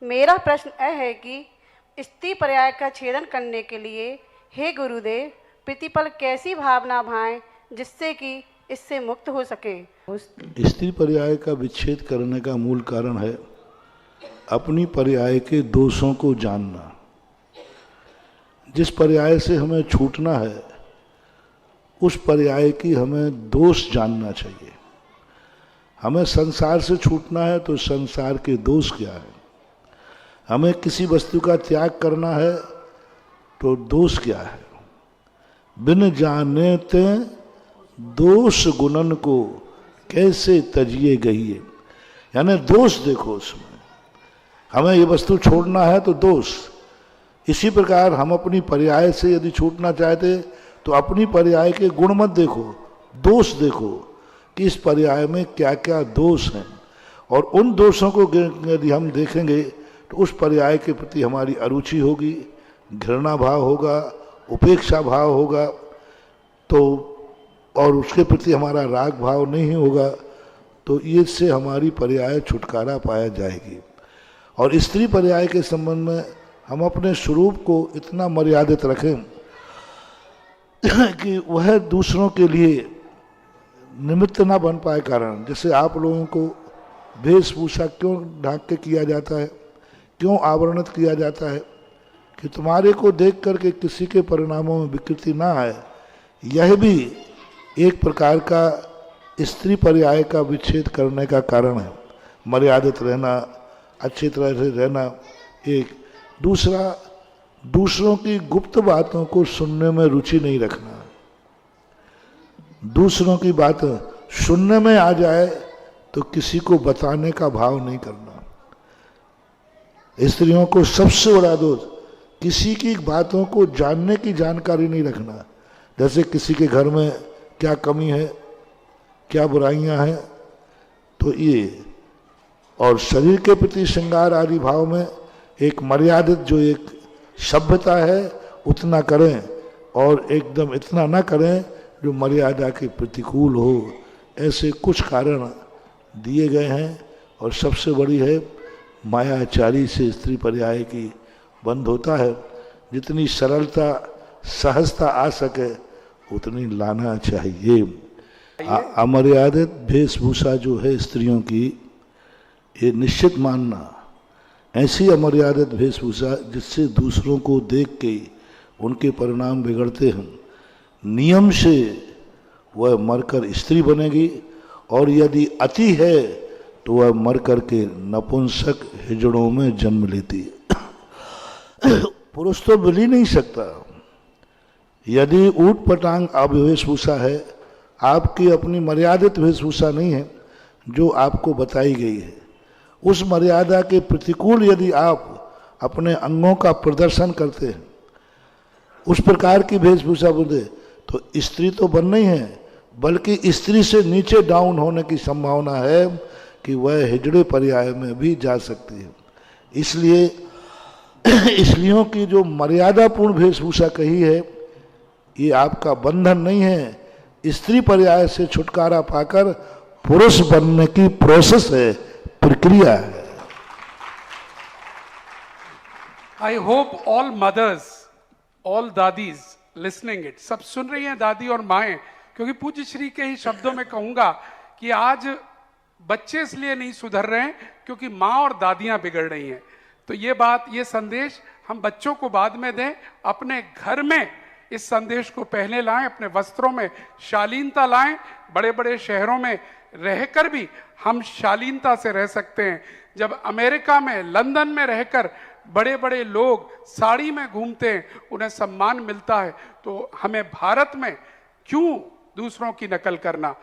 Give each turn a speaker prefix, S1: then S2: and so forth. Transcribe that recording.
S1: मेरा प्रश्न यह है कि स्त्री पर्याय का छेदन करने के लिए हे गुरुदेव प्रतिपल कैसी भावना भाएं जिससे कि इससे मुक्त हो सके।
S2: स्त्री पर्याय का विच्छेद करने का मूल कारण है अपनी पर्याय के दोषों को जानना। जिस पर्याय से हमें छूटना है उस पर्याय की हमें दोष जानना चाहिए। हमें संसार से छूटना है तो संसार के दोष क्या है। हमें किसी वस्तु का त्याग करना है तो दोष क्या है। बिन जाने ते दोष गुणन को कैसे तजिए गहिए, यानी दोष देखो उसमें। हमें ये वस्तु छोड़ना है तो दोष। इसी प्रकार हम अपनी पर्याय से यदि छूटना चाहते तो अपनी पर्याय के गुण मत देखो, दोष देखो कि इस पर्याय में क्या क्या दोष हैं, और उन दोषों को यदि हम देखेंगे तो उस पर्याय के प्रति हमारी अरुचि होगी, घृणा भाव होगा, उपेक्षा भाव होगा, तो और उसके प्रति हमारा राग भाव नहीं होगा, तो इससे हमारी पर्याय छुटकारा पाया जाएगी। और स्त्री पर्याय के संबंध में हम अपने स्वरूप को इतना मर्यादित रखें कि वह दूसरों के लिए निमित्त ना बन पाए कारण। जैसे आप लोगों को वेशभूषा क्यों ढाक के किया जाता है, क्यों आवरणित किया जाता है, कि तुम्हारे को देख करके किसी के परिणामों में विकृति ना आए। यह भी एक प्रकार का स्त्री पर्याय का विच्छेद करने का कारण है। मर्यादित रहना, अच्छी तरह से रहना एक। दूसरा, दूसरों की गुप्त बातों को सुनने में रुचि नहीं रखना। दूसरों की बात सुनने में आ जाए तो किसी को बताने का भाव नहीं करना। स्त्रियों को सबसे बड़ा दोष किसी की बातों को जानने की जानकारी नहीं रखना। जैसे किसी के घर में क्या कमी है, क्या बुराइयां हैं, तो ये। और शरीर के प्रति श्रृंगार आदि भाव में एक मर्यादित जो एक सभ्यता है उतना करें, और एकदम इतना ना करें जो मर्यादा के प्रतिकूल हो। ऐसे कुछ कारण दिए गए हैं, और सबसे बड़ी है मायाचारी से स्त्री पर्याय की बंद होता है। जितनी सरलता सहजता आ सके उतनी लाना चाहिए। अमर्यादित वेशभूषा जो है स्त्रियों की, ये निश्चित मानना। ऐसी अमर्यादित वेशभूषा जिससे दूसरों को देख के उनके परिणाम बिगड़ते हैं, नियम से वह मरकर स्त्री बनेगी, और यदि अति है तो वह मरकर के नपुंसक हिजड़ों में जन्म लेती है। पुरुष तो मिल ही नहीं सकता। यदि ऊट पटांग वेशभूषा है, आपकी अपनी मर्यादित वेशभूषा नहीं है जो आपको बताई गई है, उस मर्यादा के प्रतिकूल यदि आप अपने अंगों का प्रदर्शन करते हैं, उस प्रकार की वेशभूषा बोले, तो स्त्री तो बनना ही है, बल्कि स्त्री से नीचे डाउन होने की संभावना है कि वह हिजड़े पर्याय में भी जा सकती है। इसलिए स्त्रियों की जो मर्यादापूर्ण वेशभूषा कही है, ये आपका बंधन नहीं है। स्त्री पर्याय से छुटकारा पाकर पुरुष बनने की प्रोसेस है, प्रक्रिया है।
S3: I hope all mothers, all dadis listening it, सब सुन रही हैं दादी और माएं, क्योंकि पूज्य श्री के ही शब्दों में कहूंगा कि आज बच्चे इसलिए नहीं सुधर रहे हैं क्योंकि माँ और दादियां बिगड़ रही हैं। तो ये बात, ये संदेश हम बच्चों को बाद में दें, अपने घर में इस संदेश को पहले लाएं, अपने वस्त्रों में शालीनता लाएं। बड़े बड़े शहरों में रहकर भी हम शालीनता से रह सकते हैं। जब अमेरिका में, लंदन में रहकर बड़े बड़े लोग साड़ी में घूमते हैं, उन्हें सम्मान मिलता है, तो हमें भारत में क्यों दूसरों की नकल करना।